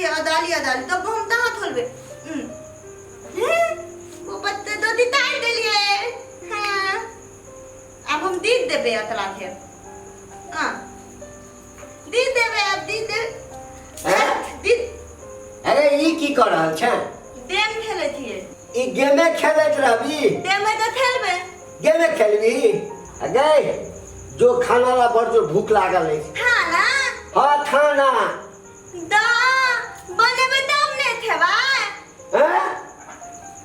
अदाली अदाली तब हम कहाँ खोलबे वो पत्ते तो दिताई देलिए हां अब हम दीद देबे अतला के हां दीद देबे अब दीद दीद अरे ई की कर रहल छ गेम खेले छिए ई गेमे खेलत रहबी गेम तो खेलबे गेमे खेलबी अगे जो खाना ला बड़ जो भूख लागल है खाना हां खाना दा बनेबे तब ने खेबा हैं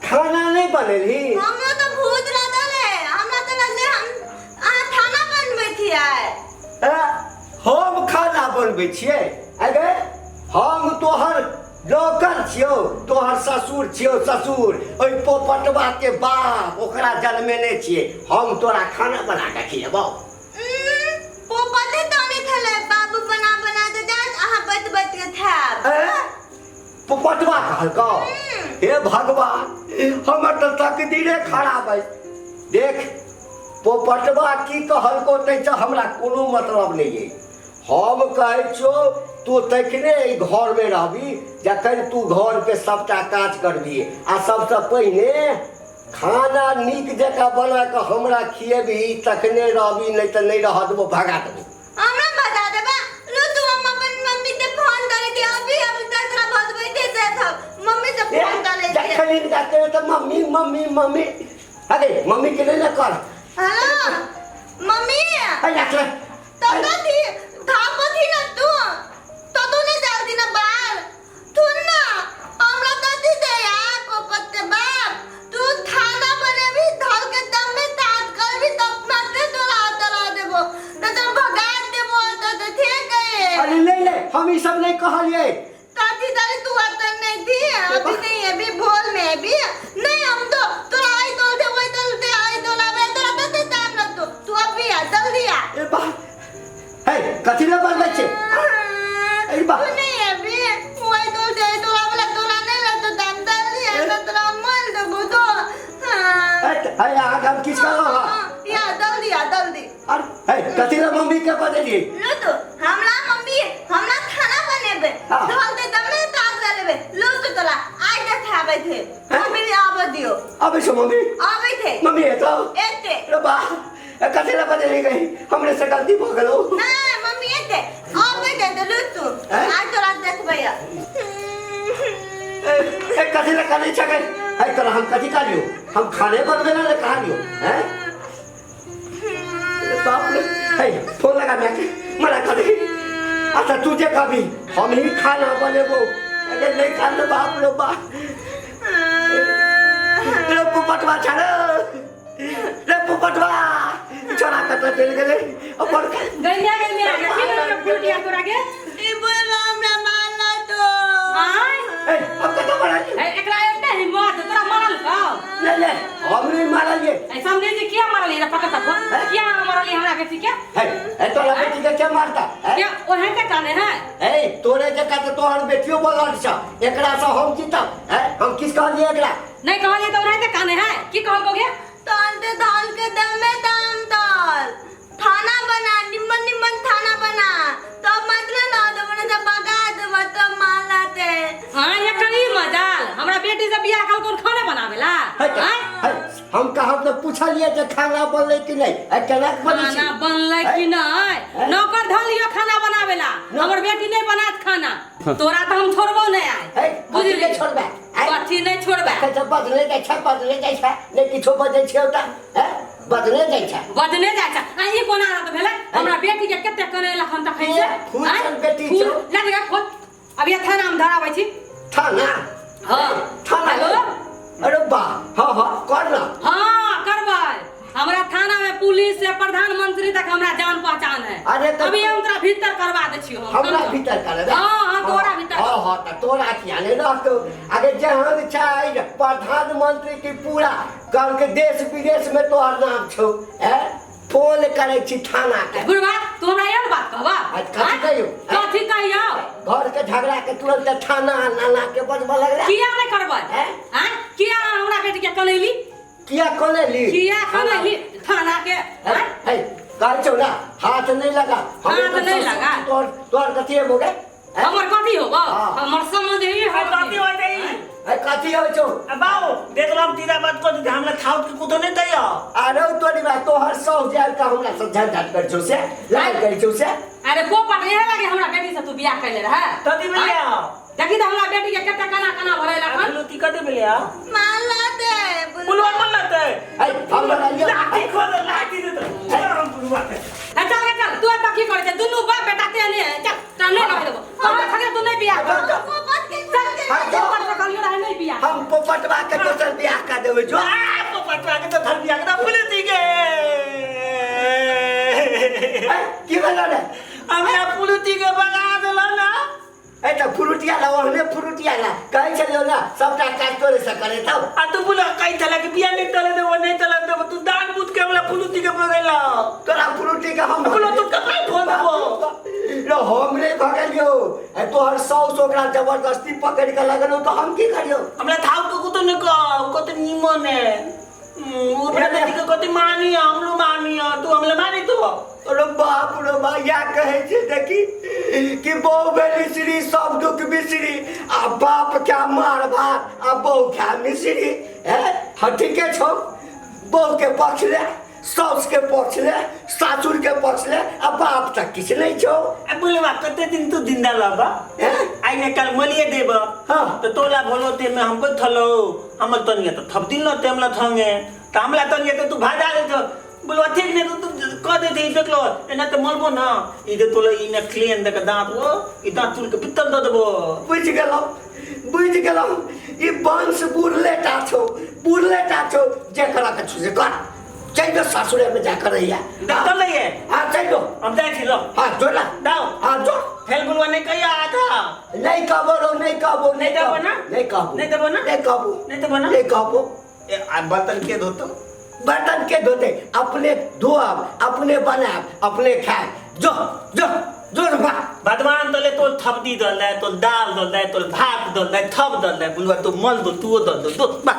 खाना नहीं बनेली हमरा तो भूत लागल है हमरा तो लगले हम खाना बनबै छिए हम खाना बनबै छिए अगे हम तोहर नौकर छियो तोहर ससुर छियो ससुर ओइ पोपटवा के बाप ओकरा जन्मेने छिए हम तोरा खाना बना के खिएबो पोपटे तो नहीं खेले बाबू बना बना दे जा आहा बैठ बैठ के खाब पोपटवा कहलको हे भगवान हमर तो तकदीरे खराब है देख पोपटवा की कहलको तै से हमरा कोनो मतलब नहीं है हम कहै छो तू तखने घर में रहबी जखन तू घर के सबटा काज करबी आ सबसे पहले खाना नीक जका बना के हमरा खिएबी तखने रहबी नहीं तो नहीं रह देबो भगा देबो हमरा बता देबा लो तू हम अपन मम्मी के फोन करे के अभी तोरा भगबै दे दे मम्मी से फोन करे के जखन इनका करे तो मम्मी मम्मी मम्मी अरे मम्मी के लिए ना कर हेलो मम्मी अरे तो थी धापो थी ना तू नहीं जल्दी ना बाहर तू ना हमरा दादी दे यार पोपट के बाप तू खाना बनेबी धल के दम में तात करबी तब माते तोरा तला देबो न तो भगा देबो तो ठीक है अरे ले ले हम ई सब नहीं कहलिए ताती दादी तू आता नहीं थी अभी नहीं अभी भोल में भी नहीं हम तो तोरा आई तो दे वही तो आई तो लावे तोरा तो टाइम लग तू अभी आ जल्दी आ ए बा हे कथि ले बन बच्चे ए बा नहीं अभी वही तो दे तो लावे तोरा नहीं लग तो टाइम जल्दी आ तो तोरा मल दे बुतो हां आ हम किस का या जल्दी आ जल्दी अरे हे कथि ले मम्मी के बदली लो तो हमरा मम्मी हमरा खाना बनेबे धल दे दम में ताक लेबे लो तो तोला आई दे खाबे थे मम्मी आबे दियो अबे सो मम्मी आबे थे मम्मी है तो एते रे बा कथि ले बदली गई हमरे से गलती हो गेलो ना मम्मी एते आबे दे दे लो तू आज तोरा देखबे या ए कथि ले करे छके है तोरा हम कथि कालियो हम खाने बनबे ना कहानियो हैं बाप रे हे फोन लगा मैं मना कर दे अच्छा तुझे कभी हम ही खाना बनेबो अगर नहीं खाना बाप रे बाप रे पोपटवा छाड़ो रे पोपटवा छोरा कटला चल गेले अपन गैया गैया की फुटिया तोरा के ई बोला हमरा मारना तो हां ए अब कतो बड़ा ए एकरा एकटा हिम्मत तोरा मारल का ले ले हम नहीं मारलिए ए समझे जी किया मारली रे पकड़ तक किया मारली हमरा बेटी के है ए तोरा बेटी के क्या मारता है क्या ओहे के काने है ए तोरे जका तो तोहर बेटियो बोलल छ एकरा से हम जीतब है हम किस कहलिए एकरा नहीं कहलिए तो ओहे के काने है की कहल गया तान दे दाल के दम में दाम दाल खाना बना निम्न निम्न खाना बना तो मतलब ना तो बने जब बगा दे मतलब मान लाते हां ये करी मजाल हमरा बेटी से बियाह कल कौन खाना बनावेला हां हम कहब तो पूछलिए जे खाना बनले कि नहीं ए केना बनी खाना बनले कि नहीं नौकर धल लियो खाना बनावेला हमर बेटी नहीं बनात खाना तोरा तो हम छोड़बो नहीं आए बुझले छोड़बे कथी नहीं छोड़बे जब बदले जाय छै नहीं किछो बजे छै ओटा हैं बदले जाय छै बदने जाय छै आ ई कोना रहत भेले हमरा बेटी के कते कने लखन त खै छै फूल बेटी छौ लगे खोद अब ये थाना में धराबै छी थाना हां थाना अरे बा हां कर ना हां करबै हमरा थाना में पुलिस से प्रधानमंत्री तक हमरा जान पहचान है अरे अभी हम तोरा भीतर करवा दे छी हमरा भीतर करबे हां तोरा भीतर हां त तोरा किया ने रहतो अगर जहां छै प्रधानमंत्री की पूरा कर के देश विदेश में तोहर नाम छौ हैं फोन करे छी थाना के बुढ़वा तू हमरा एहन बात कहबा कथि कहियो घर के झगड़ा के तुरंत थाना नाना के बजबा लगला किया नहीं करबै हैं किया हमरा बेटी के कनैली किया कनैली थाना के है कर छौ ना हाथ नहीं लगा हाथ नहीं लगा तोर कथि हो गए हमर कथी होबो हाँ। हमर समझ ही आ कथी हो जाई ए कथी हो छौ बाऊ देखलम तीरा बात को दे हमरा थाउ के कुतो नहीं दैया अरे तोरी बा तोहर 100,000 का हमरा से झंझट कर छौ से लाल कर छौ से अरे पोपट एहे लागे हमरा बेटी से तू बियाह कैले रहे कथी मिलिया देखी त हमरा बेटी के केते काना भरेला खन लू ती कथी मिलिया माला दे बुलवा मन लगते ए हमरा लियो लाठी खोद लाठी दे तो हम बुलवा के चल तू त की करे छै दुनु बाप बेटा तेने चल चल नहीं कह देबो हमरा खगे तू नहीं बियाह कर पोपट के पोपट से कहलियो रहे नहीं बियाह हम पोपटवा के दोसर बियाह का देबै जो पटवा के तो धर दिया के पुलिस के की भेलो रे हमरा पुलिस के भगा देला ना ए त फ्रूटिया ला ओहने फ्रूटिया ला कहै छलियो ना सबटा काज तोरे से करे तब आ तू बोला कई थला के बिया नहीं तले दे वो नहीं तले दे तू दान बुझ के हमरा पुलिस के भगैला तोरा फ्रूटी के हम बोलो तू कपड़ा फोन दबो रो हमरे भगलियो ए तोहर 100 ओकरा जबरदस्ती पकड़ के लगलो तो हम की करियो हमरा थाउ को तो न को तो निमन है ओकरा बेटी के कति मानी हम लो मानी तू हमले मानी तो अरे बाप रे बा या कहै छै देखी कि बहु बेली श्री सब दुख बिसरी आ बाप क्या मार भात आ बहु क्या मिश्री है हाँ ठीके छौ बहु के पक्ष ले सास के पक्ष ले सासुर के पक्ष ले आ बाप तक किछ नहीं छौ आ बोलवा कते दिन तू जिंदा लबा आई ने कल मलिए देब हाँ। तो तोला भलो ते में हमको थलो हम तनिया तो थप दिन न तेमला थंगे तामला तनिया तो तू भाजा दे तो बोलवा ठीक ने तू क दे दे देख लो एना तो मलबो ना इदे तोला इने क्लीन दे के दांत वो इ दांत तुल के पित्तल द देबो बुझ गेलौ ई वंश बुरलेटा छौ जेकरा के छुजे कर चल सासुरे में जाकर रहिया देख तो नहीं है हां चल दो हम जाए छी लो हां जोला दाओ हां जो फेल बोलवा ने कहिया आधा नहीं कहबो नहीं देबो ना नहीं कहबो नहीं देबो ना नहीं कहबो नहीं देबो ना नहीं कहबो ए आ बर्तन के धोतो बर्तन के धोते अपने धोब अपने बनाब अपने खाए जो जो जो बा भगवान तले तो थपदी दल दे तो दाल दल दे तो भात दल दे थप दल दे बुलवा तो मल दो तू दल दो बा